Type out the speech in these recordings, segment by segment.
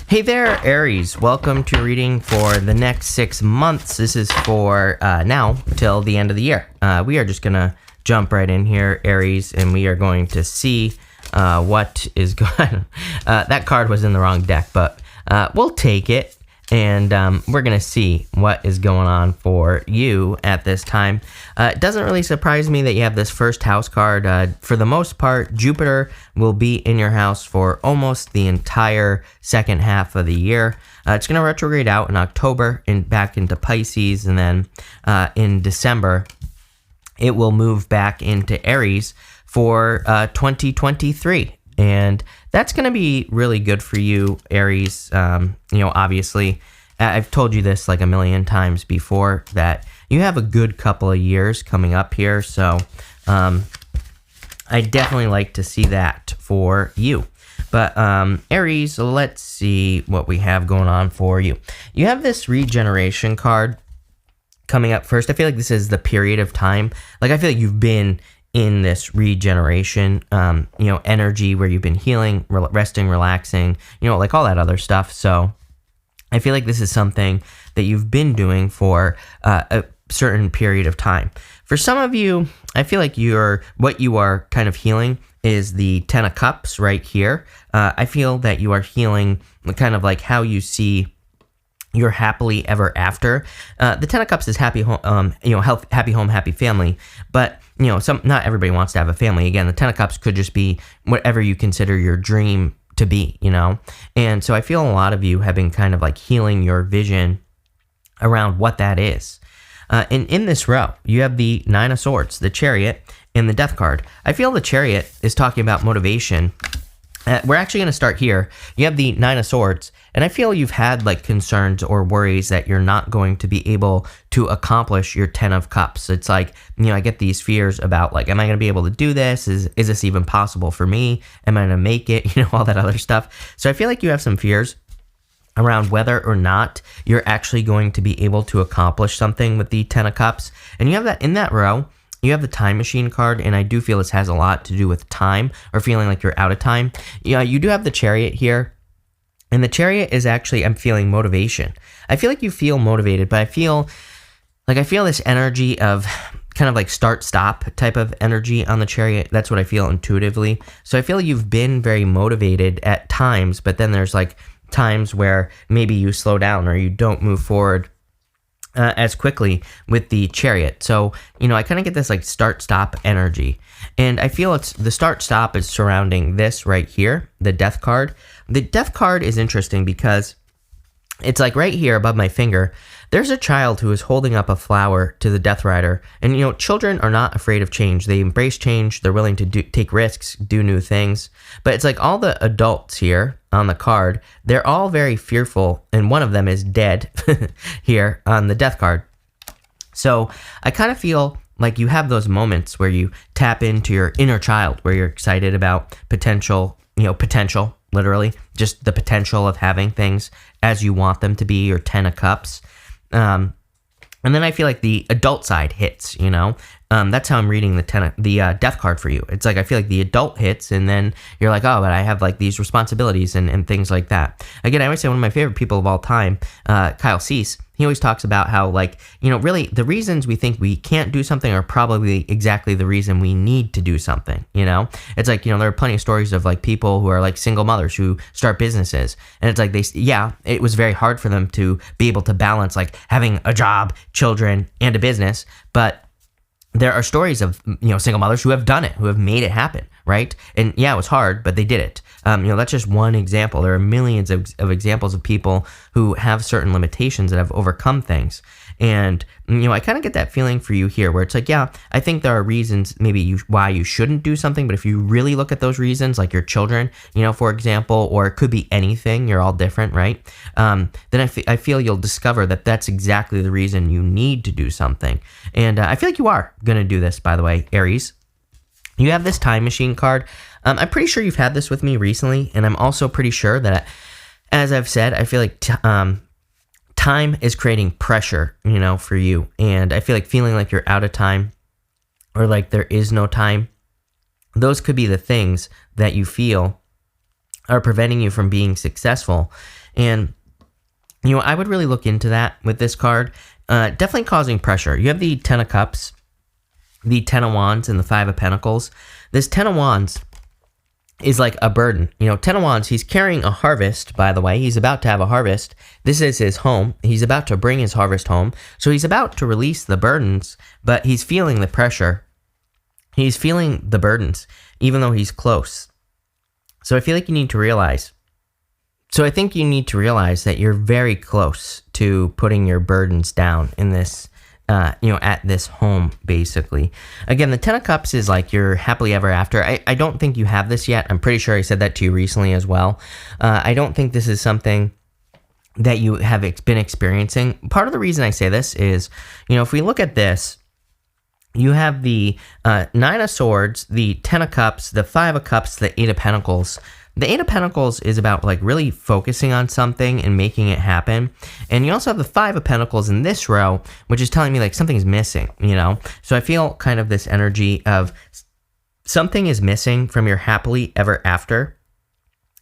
Hey there, Aries. Welcome to reading for the next 6 months. This is for now till the end of the year. We are just going to jump right in here, Aries, and we are going to see what is going that card was in the wrong deck, but we'll take it. And we're going to see what is going on for you at this time. It doesn't really surprise me that you have this first house card. For the most part, Jupiter will be in your house for almost the entire second half of the year. It's going to retrograde out in October and back into Pisces. And then in December, it will move back into Aries for 2023. And that's going to be really good for you, Aries. Obviously, I've told you this like a million times before that you have a good couple of years coming up here. So I definitely like to see that for you. But Aries, let's see what we have going on for you. You have this Regeneration card coming up first. I feel like this is the period of time. Like I feel like you've been in this regeneration, energy where you've been healing, resting, relaxing, like all that other stuff. So I feel like this is something that you've been doing for a certain period of time. For some of you, I feel like what you are kind of healing is the Ten of Cups right here. I feel that you are healing kind of like how you see your happily ever after. The Ten of Cups is happy home, health, happy home, happy family. But not everybody wants to have a family. Again, the Ten of Cups could just be whatever you consider your dream to be, And so I feel a lot of you have been kind of like healing your vision around what that is. And in this row, you have the Nine of Swords, the Chariot, and the Death card. I feel the Chariot is talking about motivation. We're actually going to start here. You have the Nine of Swords, and I feel you've had like concerns or worries that you're not going to be able to accomplish your Ten of Cups. It's like, I get these fears about like, am I going to be able to do this? Is this even possible for me? Am I going to make it? All that other stuff. So I feel like you have some fears around whether or not you're actually going to be able to accomplish something with the Ten of Cups. And you have that in that row. You have the Time Machine card, and I do feel this has a lot to do with time or feeling like you're out of time. Yeah, you do have the Chariot here, and the Chariot is actually, I'm feeling motivation. I feel like you feel motivated, but I feel this energy of kind of like start-stop type of energy on the Chariot. That's what I feel intuitively. So I feel you've been very motivated at times, but then there's like times where maybe you slow down or you don't move forward as quickly with the Chariot. So, I kind of get this like start-stop energy. And I feel the start-stop is surrounding this right here, the Death card. The Death card is interesting because it's like right here above my finger, there's a child who is holding up a flower to the Death Rider. And, children are not afraid of change. They embrace change. They're willing to take risks, do new things. But it's like all the adults here on the card, they're all very fearful. And one of them is dead here on the Death card. So I kind of feel like you have those moments where you tap into your inner child, where you're excited about potential, literally, just the potential of having things as you want them to be, your Ten of Cups. And then I feel like the adult side hits, that's how I'm reading the Death card for you. It's like, I feel like the adult hits and then you're like, oh, but I have like these responsibilities and things like that. Again, I always say one of my favorite people of all time, Kyle Cease, he always talks about how like, really the reasons we think we can't do something are probably exactly the reason we need to do something, It's like, there are plenty of stories of like people who are like single mothers who start businesses. And it's like, it was very hard for them to be able to balance like having a job, children, and a business. But there are stories of, single mothers who have done it, who have made it happen, right? And yeah, it was hard, but they did it. That's just one example. There are millions of examples of people who have certain limitations that have overcome things. And, I kind of get that feeling for you here where it's like, yeah, I think there are reasons maybe why you shouldn't do something. But if you really look at those reasons, like your children, for example, or it could be anything, you're all different, right? Then I feel you'll discover that that's exactly the reason you need to do something. And I feel like you are going to do this, by the way, Aries. You have this Time Machine card. I'm pretty sure you've had this with me recently, and I'm also pretty sure that, as I've said, I feel like time is creating pressure, for you, and I feel like feeling like you're out of time or like there is no time. Those could be the things that you feel are preventing you from being successful. And, I would really look into that with this card. Definitely causing pressure. You have the 10 of Cups, the 10 of Wands, and the 5 of Pentacles. This 10 of Wands is like a burden. 10 of Wands, he's carrying a harvest, by the way. He's about to have a harvest. This is his home. He's about to bring his harvest home. So he's about to release the burdens, but he's feeling the pressure. He's feeling the burdens, even though he's close. So I feel like you need to realize. So I think you need to realize that you're very close to putting your burdens down in this at this home, basically. Again, the 10 of Cups is like your happily ever after. I don't think you have this yet. I'm pretty sure I said that to you recently as well. I don't think this is something that you have been experiencing. Part of the reason I say this is, if we look at this, you have the 9 of Swords, the 10 of Cups, the 5 of Cups, the 8 of Pentacles. The 8 of Pentacles is about like really focusing on something and making it happen. And you also have the 5 of Pentacles in this row, which is telling me like something's missing, So I feel kind of this energy of something is missing from your happily ever after.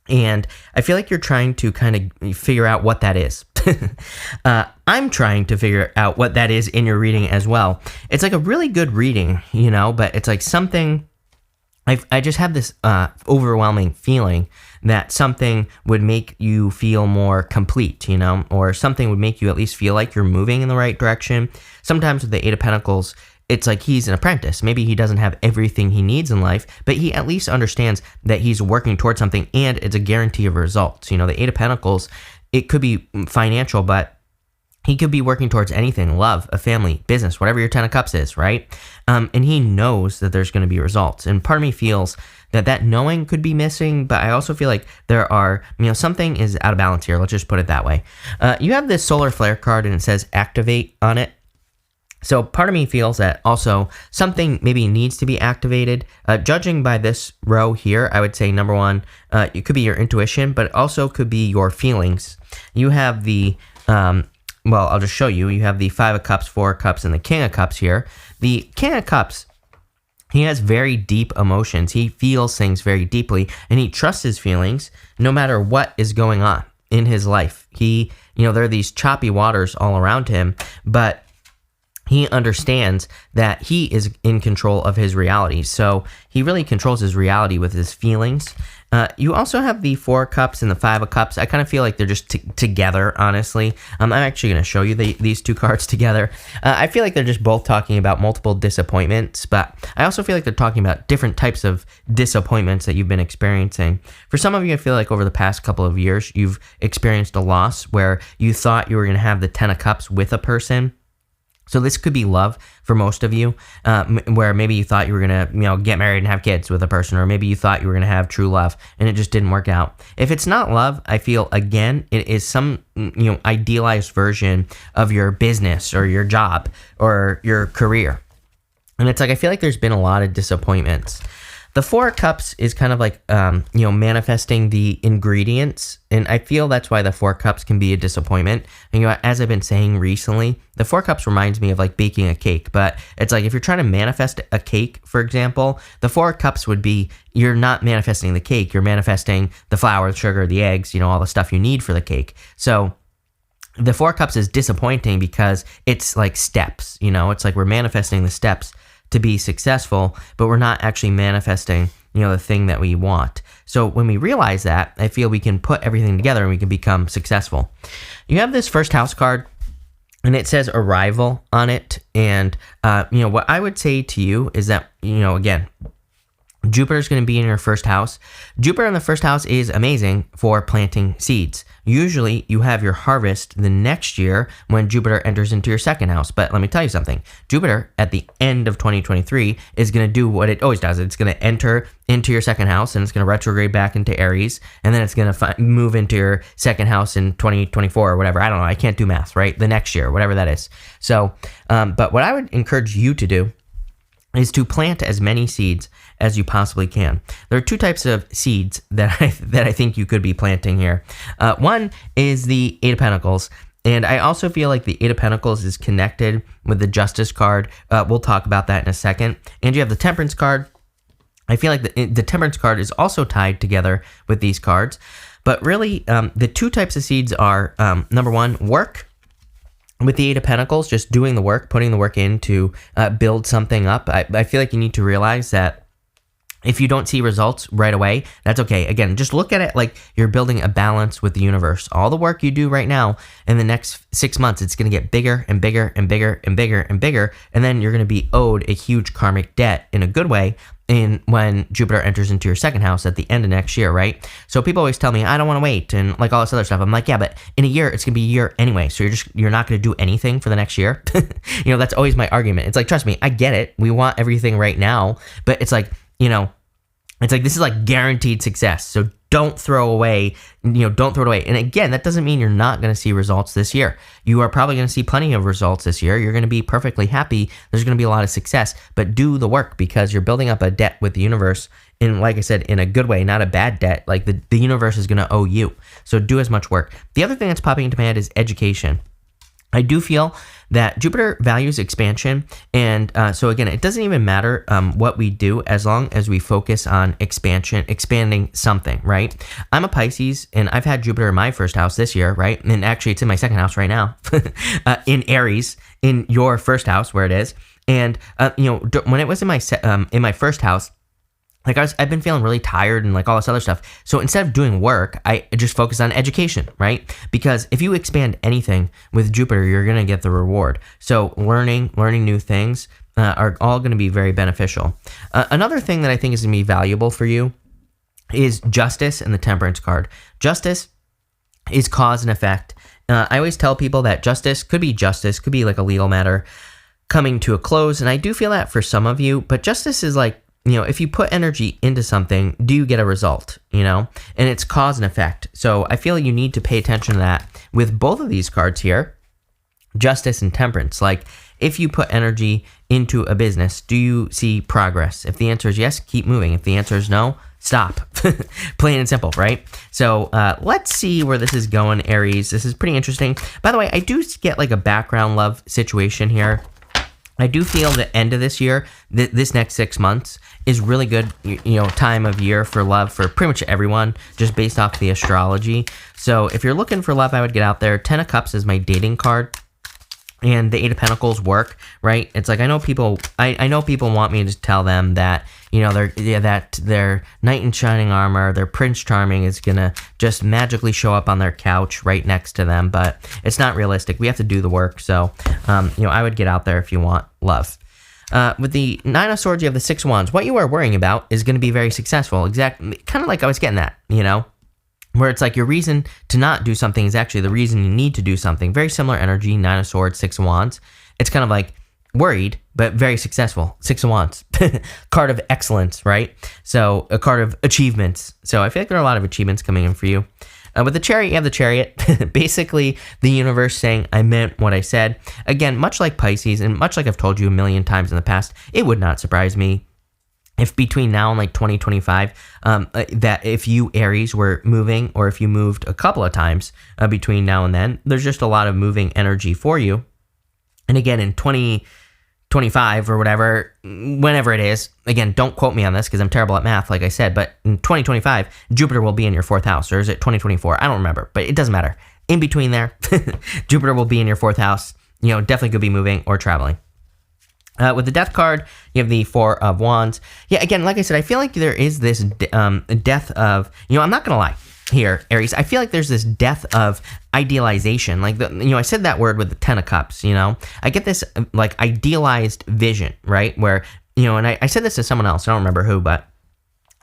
And I feel like you're trying to kind of figure out what that is. I'm trying to figure out what that is in your reading as well. It's like a really good reading, but it's like something... I just have this overwhelming feeling that something would make you feel more complete, or something would make you at least feel like you're moving in the right direction. Sometimes with the 8 of Pentacles, it's like he's an apprentice. Maybe he doesn't have everything he needs in life, but he at least understands that he's working towards something and it's a guarantee of results. The 8 of Pentacles, it could be financial, but he could be working towards anything, love, a family, business, whatever your 10 of Cups is, right? And he knows that there's going to be results. And part of me feels that knowing could be missing, but I also feel like there are, something is out of balance here. Let's just put it that way. You have this solar flare card and it says activate on it. So part of me feels that also something maybe needs to be activated. Judging by this row here, I would say number one, it could be your intuition, but it also could be your feelings. You have the... Well, I'll just show you. You have the 5 of Cups, 4 of Cups, and the King of Cups here. The King of Cups, he has very deep emotions. He feels things very deeply, and he trusts his feelings no matter what is going on in his life. There are these choppy waters all around him, but he understands that he is in control of his reality. So he really controls his reality with his feelings. You also have the 4 of Cups and the 5 of Cups. I kind of feel like they're just together, honestly. I'm actually going to show you these two cards together. I feel like they're just both talking about multiple disappointments, but I also feel like they're talking about different types of disappointments that you've been experiencing. For some of you, I feel like over the past couple of years, you've experienced a loss where you thought you were going to have the 10 of Cups with a person. So this could be love for most of you, where maybe you thought you were going to, get married and have kids with a person, or maybe you thought you were going to have true love and it just didn't work out. If it's not love, I feel, again, it is some, idealized version of your business or your job or your career. And it's like, I feel like there's been a lot of disappointments. The 4 of Cups is kind of like, manifesting the ingredients. And I feel that's why the 4 of Cups can be a disappointment. And, as I've been saying recently, the 4 of Cups reminds me of like baking a cake. But it's like if you're trying to manifest a cake, for example, the 4 of Cups would be, you're not manifesting the cake. You're manifesting the flour, the sugar, the eggs, all the stuff you need for the cake. So the 4 of Cups is disappointing because it's like steps, it's like we're manifesting the steps to be successful, but we're not actually manifesting, the thing that we want. So when we realize that, I feel we can put everything together and we can become successful. You have this first house card and it says arrival on it. And, what I would say to you is that, again, Jupiter is going to be in your first house. Jupiter in the first house is amazing for planting seeds. Usually you have your harvest the next year when Jupiter enters into your second house. But let me tell you something. Jupiter at the end of 2023 is going to do what it always does. It's going to enter into your second house and it's going to retrograde back into Aries. And then it's going to move into your second house in 2024 or whatever. I don't know. I can't do math, right? The next year, whatever that is. So, but what I would encourage you to do is to plant as many seeds as you possibly can. There are two types of seeds that I think you could be planting here. One is the 8 of Pentacles. And I also feel like the 8 of Pentacles is connected with the Justice card. We'll talk about that in a second. And you have the Temperance card. I feel like the Temperance card is also tied together with these cards. But really, the two types of seeds are, number one, work. With the Eight of Pentacles, just doing the work, putting the work in to build something up. I feel like you need to realize that if you don't see results right away, that's okay. Again, just look at it like you're building a balance with the universe. All the work you do right now, in the next 6 months, it's going to get bigger and bigger and bigger and bigger and bigger. And then you're going to be owed a huge karmic debt in a good way when Jupiter enters into your second house at the end of next year, right? So people always tell me, I don't want to wait and like all this other stuff. I'm like, yeah, but in a year, it's going to be a year anyway. So you're not going to do anything for the next year. That's always my argument. It's like, trust me, I get it. We want everything right now, but it's like, it's like, this is like guaranteed success. So don't throw away, don't throw it away. And again, that doesn't mean you're not going to see results this year. You are probably going to see plenty of results this year. You're going to be perfectly happy. There's going to be a lot of success, but do the work because you're building up a debt with the universe. And like I said, in a good way, not a bad debt. Like the universe is going to owe you. So do as much work. The other thing that's popping into my head is education. I do feel that Jupiter values expansion. And so again, it doesn't even matter what we do as long as we focus on expanding something, right? I'm a Pisces and I've had Jupiter in my first house this year, right? And actually it's in my second house right now, in Aries, in your first house where it is. And, when it was in my first house, like I've been feeling really tired and like all this other stuff. So instead of doing work, I just focus on education, right? Because if you expand anything with Jupiter, you're going to get the reward. So learning new things are all going to be very beneficial. Another thing that I think is going to be valuable for you is justice and the Temperance card. Justice is cause and effect. I always tell people that justice could be like a legal matter coming to a close. And I do feel that for some of you, but justice is like, if you put energy into something, do you get a result, and it's cause and effect. So I feel you need to pay attention to that with both of these cards here, justice and temperance. Like if you put energy into a business, do you see progress? If the answer is yes, keep moving. If the answer is no, stop. Plain and simple, right? So let's see where this is going, Aries. This is pretty interesting. By the way, I do get like a background love situation here. I do feel the end of this year, this next 6 months, is really good, time of year for love for pretty much everyone, just based off the astrology. So if you're looking for love, I would get out there. 10 of Cups is my dating card. And the Eight of Pentacles work, right? It's like I know people want me to tell them that their knight in shining armor, their Prince Charming is gonna just magically show up on their couch right next to them, but it's not realistic. We have to do the work. So I would get out there if you want love. With the Nine of Swords, you have the Six of Wands. What you are worrying about is going to be very successful. Exactly, kind of like I was getting at, where it's like your reason to not do something is actually the reason you need to do something. Very similar energy, Nine of Swords, Six of Wands. It's kind of like worried, but very successful. Six of Wands, card of excellence, right? So a card of achievements. So I feel like there are a lot of achievements coming in for you. With the Chariot, you have the Chariot. Basically, the universe saying, I meant what I said. Again, much like Pisces, and much like I've told you a million times in the past, it would not surprise me if between now and like 2025, that if you Aries were moving, or if you moved a couple of times between now and then, there's just a lot of moving energy for you. And again, in 2025 or whatever, whenever it is, again, don't quote me on this because I'm terrible at math, like I said, but in 2025, Jupiter will be in your fourth house, or is it 2024? I don't remember, but it doesn't matter. In between there, Jupiter will be in your fourth house. Definitely could be moving or traveling. With the Death card, you have the Four of Wands. Yeah, again, like I said, I feel like there is this death of, I'm not going to lie here, Aries. I feel like there's this death of idealization. Like, I said that word with the Ten of Cups, I get this like idealized vision, right? Where, and I said this to someone else, I don't remember who, but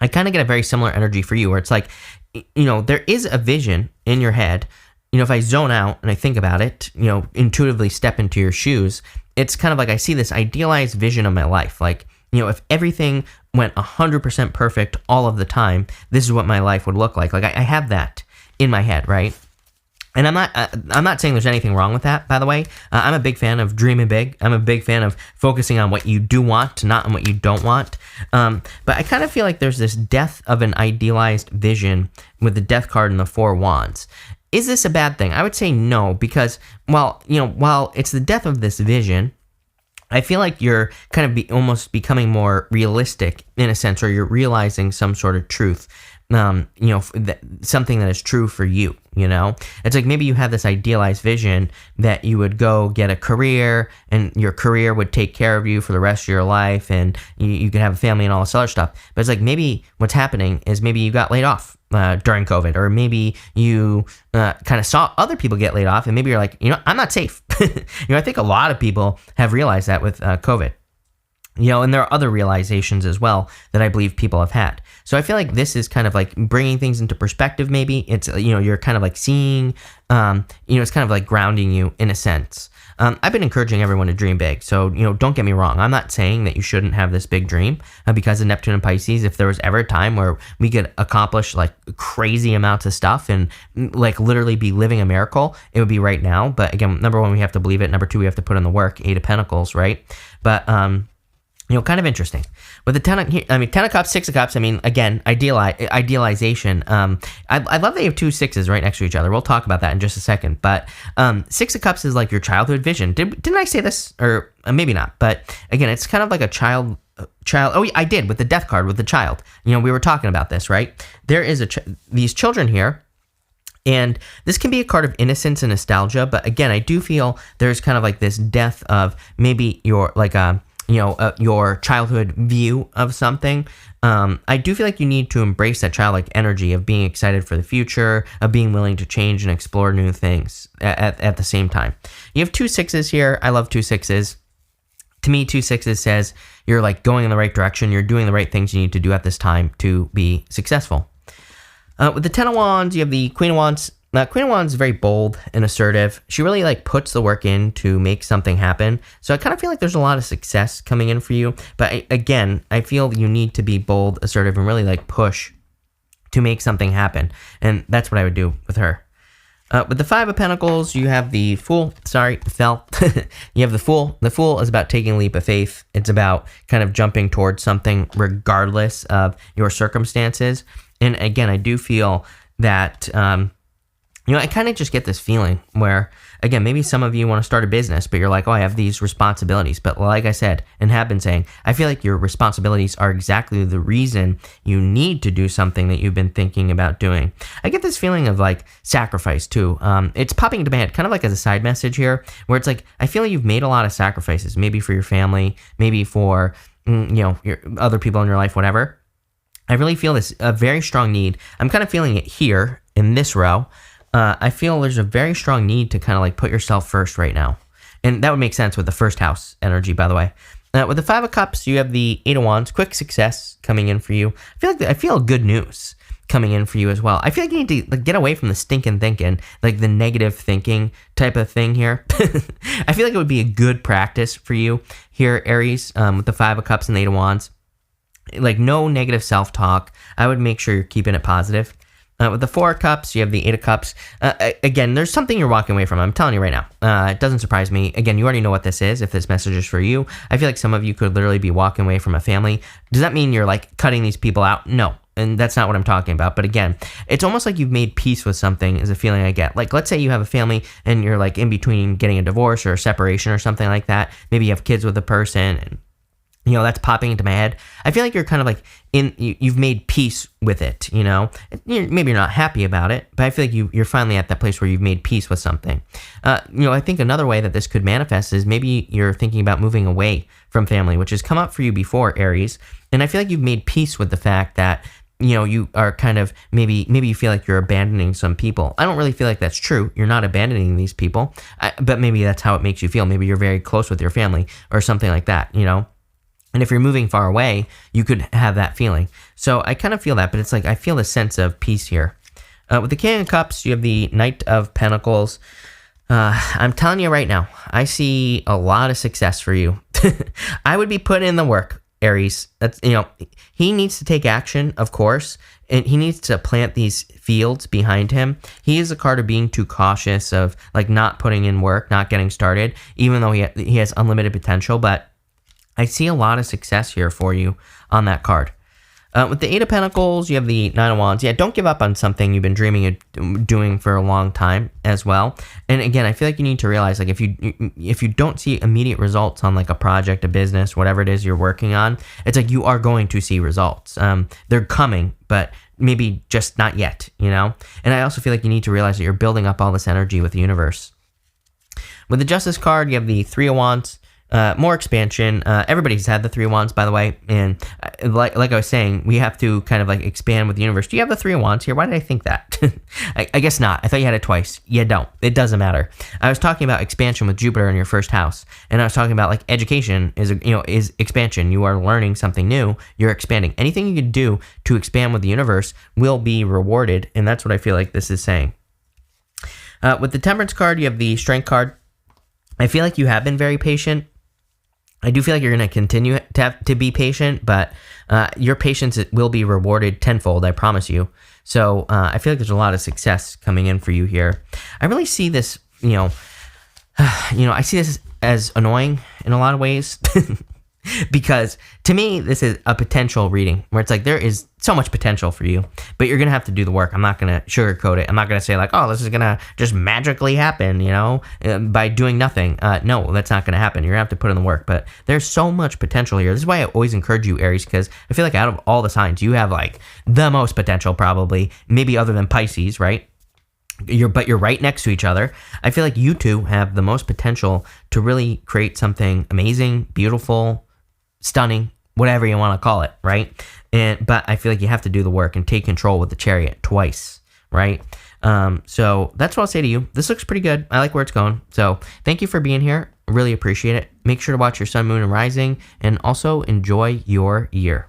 I kind of get a very similar energy for you where it's like, there is a vision in your head. If I zone out and I think about it, intuitively step into your shoes, it's kind of like I see this idealized vision of my life. Like, if everything went 100% perfect all of the time, this is what my life would look like. Like I have that in my head, right? And I'm not saying there's anything wrong with that, by the way. I'm a big fan of dreaming big. I'm a big fan of focusing on what you do want, not on what you don't want. But I kind of feel like there's this death of an idealized vision with the Death card and the Four Wands. Is this a bad thing? I would say no, because while it's the death of this vision, I feel like you're kind of almost becoming more realistic in a sense, or you're realizing some sort of truth. something that is true for you. It's like maybe you have this idealized vision that you would go get a career and your career would take care of you for the rest of your life, and you could have a family and all this other stuff. But it's like maybe what's happening is maybe you got laid off during COVID, or maybe you kind of saw other people get laid off, and maybe you're like, I'm not safe. I think a lot of people have realized that with COVID. And there are other realizations as well that I believe people have had. So I feel like this is kind of like bringing things into perspective. Maybe it's, you're kind of like seeing, it's kind of like grounding you in a sense. I've been encouraging everyone to dream big. So, don't get me wrong. I'm not saying that you shouldn't have this big dream because of Neptune and Pisces. If there was ever a time where we could accomplish like crazy amounts of stuff and like literally be living a miracle, it would be right now. But again, number one, we have to believe it. Number two, we have to put in the work, 8 of Pentacles, right? But, kind of interesting. With the 10 of Cups, 6 of Cups, again, idealization. I love that you have 2 6s right next to each other. We'll talk about that in just a second. But 6 of Cups is like your childhood vision. Didn't I say this? Or maybe not. But again, it's kind of like a child. Oh, I did with the Death card with the child. We were talking about this, right? There is these children here. And this can be a card of innocence and nostalgia. But again, I do feel there's kind of like this death of maybe your like your childhood view of something. I do feel like you need to embrace that childlike energy of being excited for the future, of being willing to change and explore new things at the same time. You have 2 6s here. I love 2 6s. To me, 2 6s says you're like going in the right direction. You're doing the right things you need to do at this time to be successful. With the 10 of Wands, you have the Queen of Wands. Now, Queen of Wands is very bold and assertive. She really like puts the work in to make something happen. So I kind of feel like there's a lot of success coming in for you. But again, I feel you need to be bold, assertive, and really like push to make something happen. And that's what I would do with her. With the 5 of Pentacles, you have the Fool. Sorry, fell. You have the Fool. The Fool is about taking a leap of faith. It's about kind of jumping towards something regardless of your circumstances. And again, I do feel that... I kind of just get this feeling where, again, maybe some of you want to start a business, but you're like, I have these responsibilities. But like I said, and have been saying, I feel like your responsibilities are exactly the reason you need to do something that you've been thinking about doing. I get this feeling of like sacrifice too. It's popping into my head kind of like as a side message here, where it's like, I feel like you've made a lot of sacrifices, maybe for your family, maybe for, your other people in your life, whatever. I really feel this a very strong need. I'm kind of feeling it here in this row. I feel there's a very strong need to kind of like put yourself first right now. And that would make sense with the first house energy, by the way. With the 5 of Cups, you have the 8 of Wands, quick success coming in for you. I feel good news coming in for you as well. I feel like you need to get away from the stinking thinking, like the negative thinking type of thing here. I feel like it would be a good practice for you here, Aries, with the 5 of Cups and the 8 of Wands. Like no negative self-talk. I would make sure you're keeping it positive. With the 4 of Cups, you have the 8 of Cups. Again, there's something you're walking away from. I'm telling you right now. It doesn't surprise me. Again, you already know what this is, if this message is for you. I feel like some of you could literally be walking away from a family. Does that mean you're like cutting these people out? No. And that's not what I'm talking about. But again, it's almost like you've made peace with something is a feeling I get. Like, let's say you have a family and you're like in between getting a divorce or a separation or something like that. Maybe you have kids with a person and that's popping into my head. I feel like you're kind of like you've made peace with it, Maybe you're not happy about it, but I feel like you're finally at that place where you've made peace with something. I think another way that this could manifest is maybe you're thinking about moving away from family, which has come up for you before, Aries. And I feel like you've made peace with the fact that, you are kind of, maybe you feel like you're abandoning some people. I don't really feel like that's true. You're not abandoning these people, but maybe that's how it makes you feel. Maybe you're very close with your family or something like that, And if you're moving far away, you could have that feeling. So I kind of feel that, but it's like I feel a sense of peace here. With the King of Cups, you have the Knight of Pentacles. I'm telling you right now, I see a lot of success for you. I would be putting in the work, Aries. That's he needs to take action, of course, and he needs to plant these fields behind him. He is a card of being too cautious, of like not putting in work, not getting started, even though he has unlimited potential, but I see a lot of success here for you on that card. With the Eight of Pentacles, you have the Nine of Wands. Yeah, don't give up on something you've been dreaming of doing for a long time as well. And again, I feel like you need to realize, like, if you don't see immediate results on like a project, a business, whatever it is you're working on, it's like you are going to see results. They're coming, but maybe just not yet, you know? And I also feel like you need to realize that you're building up all this energy with the universe. With the Justice card, you have the Three of Wands. More expansion. Everybody's had the Three of Wands, by the way, and like I was saying, we have to kind of like expand with the universe. Do you have the Three of Wands here? Why did I think that? I guess not. I thought you had it twice. You don't. It doesn't matter. I was talking about expansion with Jupiter in your first house, and I was talking about like education is expansion. You are learning something new. You're expanding. Anything you can do to expand with the universe will be rewarded, and that's what I feel like this is saying. With the Temperance card, you have the Strength card. I feel like you have been very patient. I do feel like you're going to continue to be patient, but your patience will be rewarded tenfold, I promise you. So I feel like there's a lot of success coming in for you here. I really see this, I see this as annoying in a lot of ways. Because to me, this is a potential reading where it's like there is so much potential for you, but you're going to have to do the work. I'm not going to sugarcoat it. I'm not going to say like, oh, this is going to just magically happen, by doing nothing. No, that's not going to happen. You're going to have to put in the work, but there's so much potential here. This is why I always encourage you, Aries, because I feel like out of all the signs, you have like the most potential probably, maybe other than Pisces, right? But you're right next to each other. I feel like you two have the most potential to really create something amazing, beautiful, stunning, whatever you want to call it, right? But I feel like you have to do the work and take control with the Chariot twice, right? So that's what I'll say to you. This looks pretty good. I like where it's going. So thank you for being here. Really appreciate it. Make sure to watch your sun, moon, and rising, and also enjoy your year.